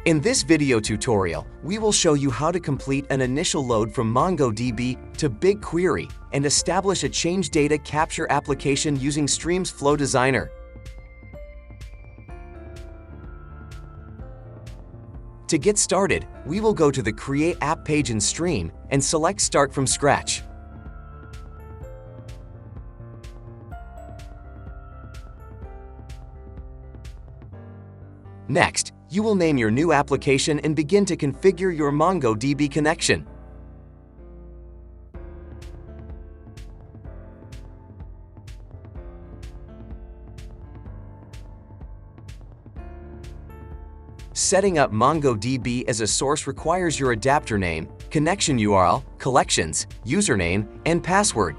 In this video tutorial, we will show you how to complete an initial load from MongoDB to BigQuery and establish a change data capture application using Striim's Flow Designer. To get started, we will go to the Create App page in Striim and select Start from Scratch. Next, you will name your new application and begin to configure your MongoDB connection. Setting up MongoDB as a source requires your adapter name, connection URL, collections, username, and password.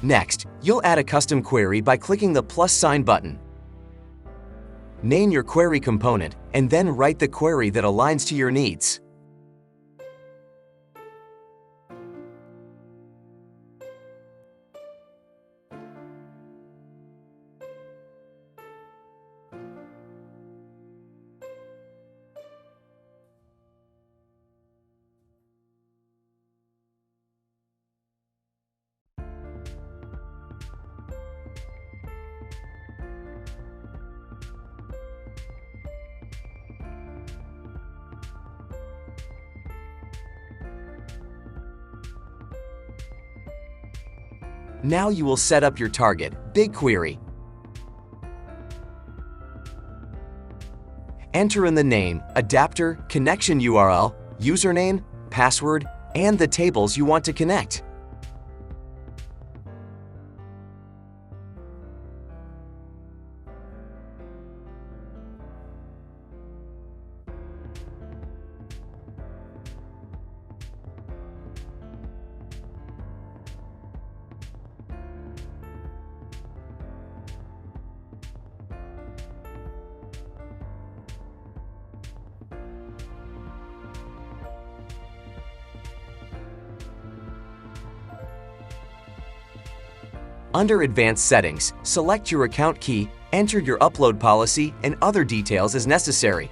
Next, you'll add a custom query by clicking the plus sign button. Name your query component and then write the query that aligns to your needs. Now you will set up your target, BigQuery. Enter in the name, adapter, connection URL, username, password, and the tables you want to connect. Under Advanced Settings, select your account key, enter your upload policy, and other details as necessary.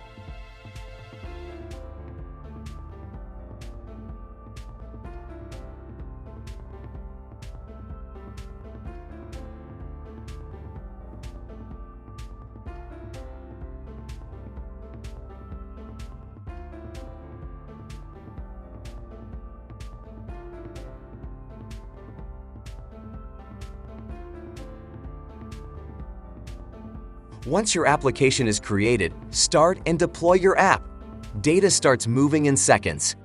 Once your application is created, start and deploy your app. Data starts moving in seconds.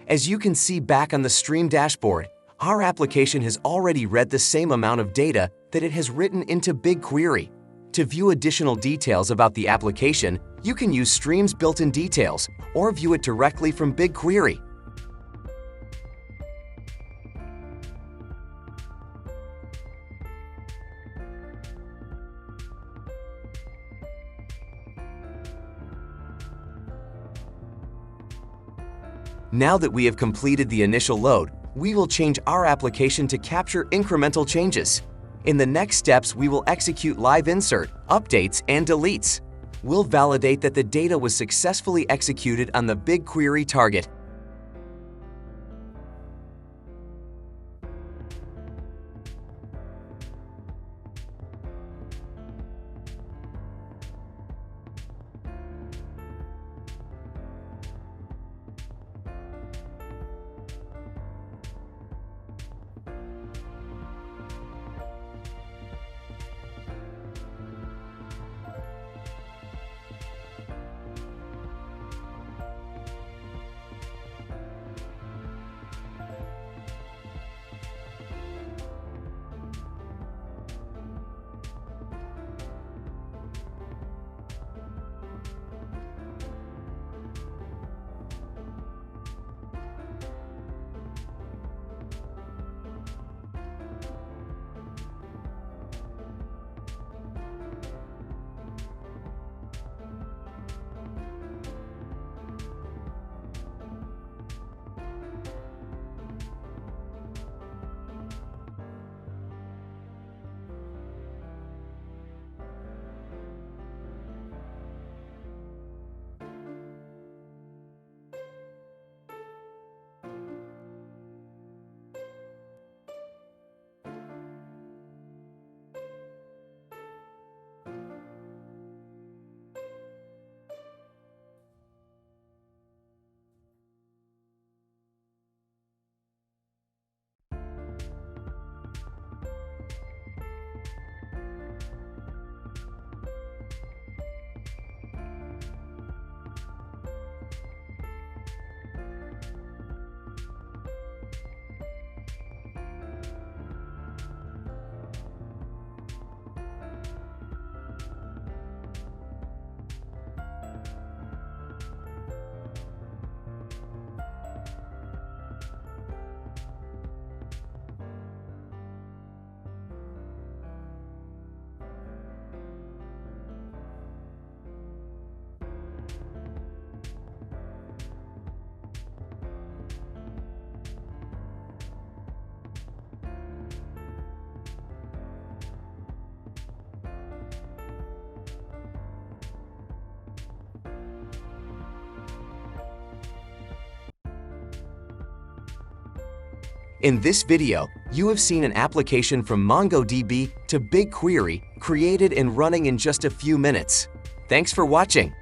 As you can see back on the Striim dashboard, our application has already read the same amount of data that it has written into BigQuery. To view additional details about the application, you can use Striim's built-in details or view it directly from BigQuery. Now that we have completed the initial load, we will change our application to capture incremental changes. In the next steps, we will execute live insert, updates, and deletes. We'll validate that the data was successfully executed on the BigQuery target. In this video, you have seen an application from MongoDB to BigQuery created and running in just a few minutes. Thanks for watching.